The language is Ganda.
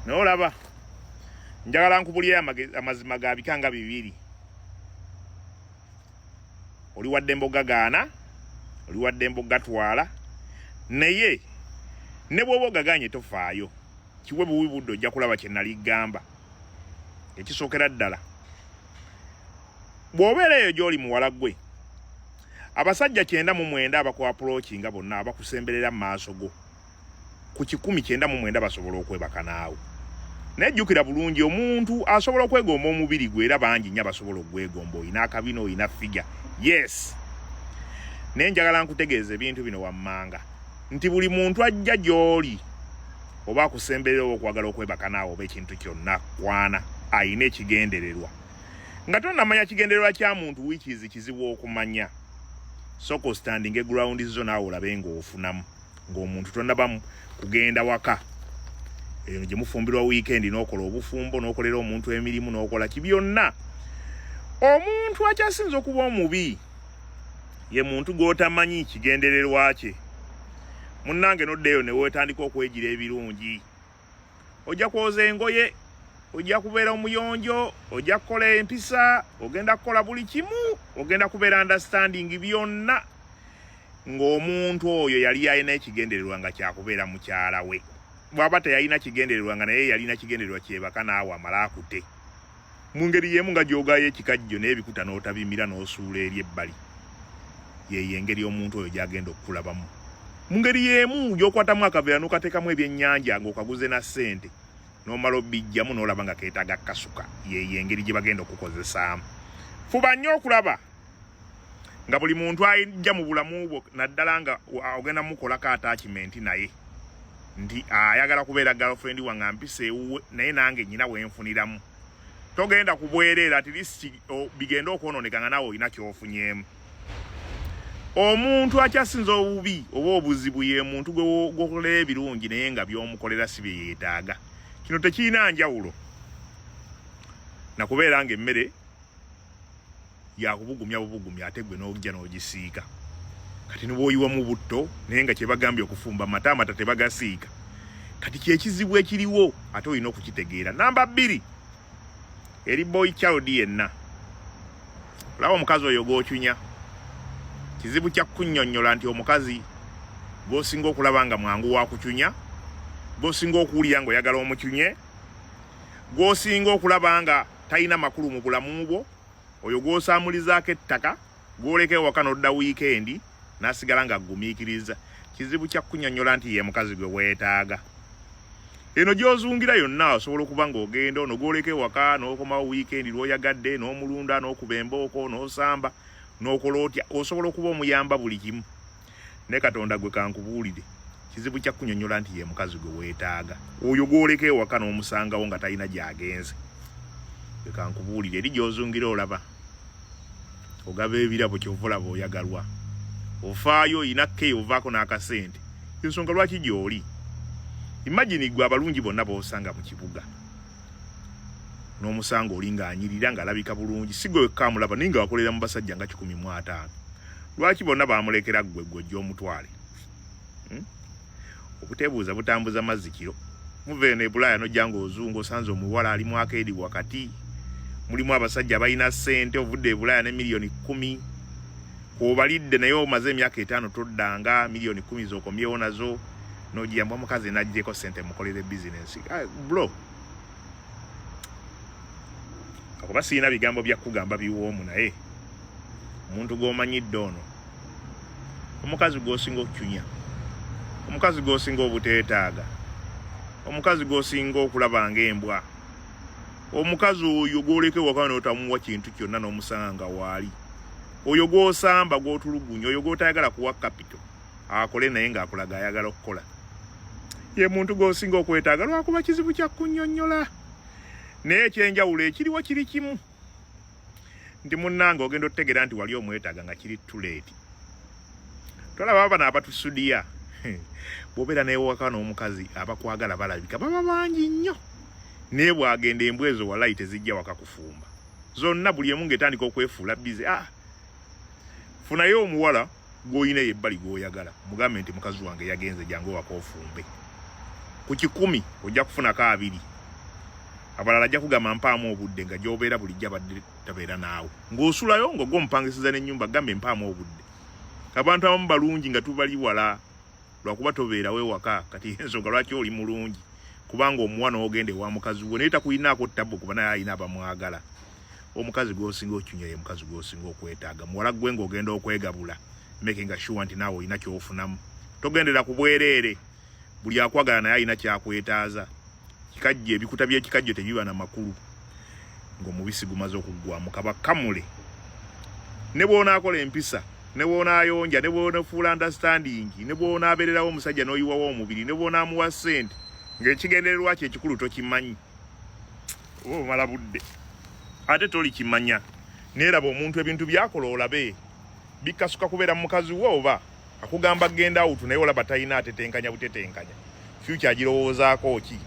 N'olaba njagala nkubulira amazima ga bikanga bibiri. Oli wadde mboga gaana, oli wadde mboga twala, naye ne bw'oba ogaganye tofaayo. Kiwe buwi budde ojja kulaba kye nali gamba. Ekisookera ddala, bw'obeera eyo gy'oli muwala gwe, abasajja 99 abakuapproachinga bonna abakusemberera mu maaso go, ku 199 basobola okwebaka naawe. Nejjukira bulungi omuntu asobola okwegomba omubiri gwe era bangi nnyo basobola okugwegomba. Oyina akabino, oyina figure. Yes. Naye njagala nkutegeeza ebintu bino wammanga nti buli muntu ajja gy'oli oba akusemberera okwagala okwebaka naawe oba ekintu kyonna kwana ayina ekigendererwa. Nga tonnamanya kigendererwa kya muntu wiikizi kizibu okumanya. Soko standing ground zo naawe olabe ng'ofunamu ng'omuntu tonnabamu kugenda waka. Eyo gye mufumbirwa weekend n'okola obufumbo n'okolera omuntu emirimu n'okola kibyonna. Omuntu akyasinza okuba omubi ye muntu gw'otamanyi kigendererwa kye. Munnange noddeyo ne weetandika okwegira ebirungi. Ojja kwoza engoye, ojja kubeera omuyonjo, ojja kukola empisa, ogenda kukola buli kimu, ogenda kubeera understanding byonna. Ng'omuntu oyo yali yalina ekigendererwa nga kyakubeera mukyala we. Bw'aba teyalina kigendererwa nga naye yalina kigendererwa kyebaka naawe amala akute. Mu ngeri y'emu nga gy'ogayo ekikajjo n'ebikuta n'otabimira n'osuula eri ebbali. Ye engeri omuntu oyo gy'agenda okukulabamu. Mu ngeri y'emu gy'okwatamu akaveera n'okateekamu ebyennyanja ng'okaguze na ssente n'omala obbijjamu n'olaba nga keetaaga kasuka. Ye engeri gye bagenda okukozesaamu. Fuba nnyo okulaba nga buli muntu ajja mu bulamu bwo naddala nga ogenda mukolako attachment naye nti ayagala kubeera girlfriend wange ampisa ewuwe naye nange nnyina wenfuniramu. Togenda kubwerera at least bigenda okwonooneka nga naawe olina ky'ofunyemu. Omuntu akyasinza obubi oba obuzibu ye muntu gw'okolera ebirungi naye nga by'omukolera si bye yeetaaga. Kino tekirina njawulo na kubeera nga emmere yakubugumya bubugumya ate gwe n'ojja n'ogisiika. Kati nibw'oyiwamu butto naye nga kye bagambye okufumba amata tebagasiika. Kati kyekizibu ekiriwo ate olina okukitegeera. Namba 2 eri boy child yenna. Olaba omukazi oyo gw'okyunya. Kizibu kya kunnyonnyola nti omukazi gw'osinga okulaba nga mwangu wa kukyunya, gw'osinga okuwulira ng'oyagala omukyunye, gw'osinga okulaba nga talina makulu mu bulamu bwo, oyo gw'osaamulizaako ettaka, gw'oleka ewaka n'odda wiikendi n'asigala nga aggumiikiriza. Kizibu kya kunnyonnyola nti ye mukazi gwe weetaaga. Eno gy'ozungira yonna osobola okuba ng'ogenda ono gw'oleka ewaka n'okomawo wiikendi lw'oyagadde n'omulunda n'okuba embooko n'osamba n'okola otya, osobola okuba omuyamba buli kimu. Ne Katonda gwe kankubuulire kizibu kya kunnyonnyola nti ye mukazi gwe weetaaga. Oyo gw'oleka ewaka n'omusangawo nga talina gy'agenze. Gwe kankubuulire eri gy'ozungira olaba. Ogaba ebirabo ky'ova olaba oyagalwa. Ofaayo oyina keyo ovaako n'akasente. Ensonga lwaki gy'oli. Imagine gwe abalungi bonna b'osanga mu kibuga. N'omusanga oli ng'anyirira ng'alabika bulungi. Si gwe wekka amulaba naye nga wakolera mu basajja nga 150. Lwaki bonna baamulekera gwe ojja omutwale? Okuteebuuza butambuza mazzi kiro. Muve ne Bulaaya n'ojja ng'ozungu osanze omuwala ali mu akeedi wakati. Mulimu abasajja balina ssente ovudde e Bulaaya ne miliyoni 10. Obalidde naye omaze emyaka 5 toddanga miliyoni 10 z'okomyewo nazo. N'ogiyamba omukazi n'aggyeko ssente mukolere bizinensi. Bro. Kakuba sirina bigambo bya kugamba biwoomu naye omuntu gw'omanyidde ono. Omukazi gw'osinga okukyunya. Omukazi gw'osinga obuteetaaga. Omukazi gw'osinga okulaba ng'embwa. Omukazi oyo gw'oleka ewaka n'otamuwa kintu kyonna n'omusanga waali. Oyo gw'osamba gw'otulugunya, oyo gw'otayagala kuwa kapito. Akole naye ng'akulaga ayagala okukola. Ye muntu gw'osinga okwetaaga lwakuba kizibu kya kunnyonnyola. Naye ekyenjawulo ekiriwo kiri kimu. Nti munnange ogenda otegeera nti wali omwetaaga nga kiri too late. Tolaba bano abatusudiya. Bw'obeera n'ewaka n'omukazi abakwagala balabika baba bangi nnyo. Naye bw'agenda embwa ezo walayi tezijja waka kufumba. Zonna buli emu ng'etandika okwefuula bize. Funayo omuwala gw'olina ebbali gw'oyagala. Mugambe nti mukazi wange yagenze jangu waka ofumbe. Ku 10 ojja kufunako 2. abalala ajja kugamba mpaamu obudde nga gy'obeera bulijjo abadde tabeera naawe ng'osulayo ng'ogwo omupangisiza n'ennyumba gambe mpaamu obudde abantu abamu balungi nga tubali wala lwakuba tobeerawo ewaka kati ensonga lwaki oli mulungi kubanga omuwa n'ogenda ewa mukazi we naye takuyinaako ttabbu kuba naye alina abamwagala omukazi gw'osinga okyunya ye mukazi gw'osinga okwetaaga muwala gwe ng'ogenda okwegabula making sure nti naawe olina ky'ofunamu togendera ku bwereere buli akwagala naye alina kyakwetaaza kikajje ebikuta by'ekikajjo tebiba na makulu ng'omubisi gumaze okuggwamu kaba kamule ne bw'onaakola empisa ne bw'onaayonja ne bw'onaafuula understanding ne bw'onaabeererawo omusajja n'oyiwawo omubiri ne bw'onaamuwa ssente ng'ekigendererwa kye ekikulu tokimanyi oba omala budde ate toli kimanya neeraba omuntu ebintu byakola olabe bikasuka kubeera mu mukazi we oba akugamba genda awutu naye olaba talina atetenkanya butetenkanya future agirowoozaako ki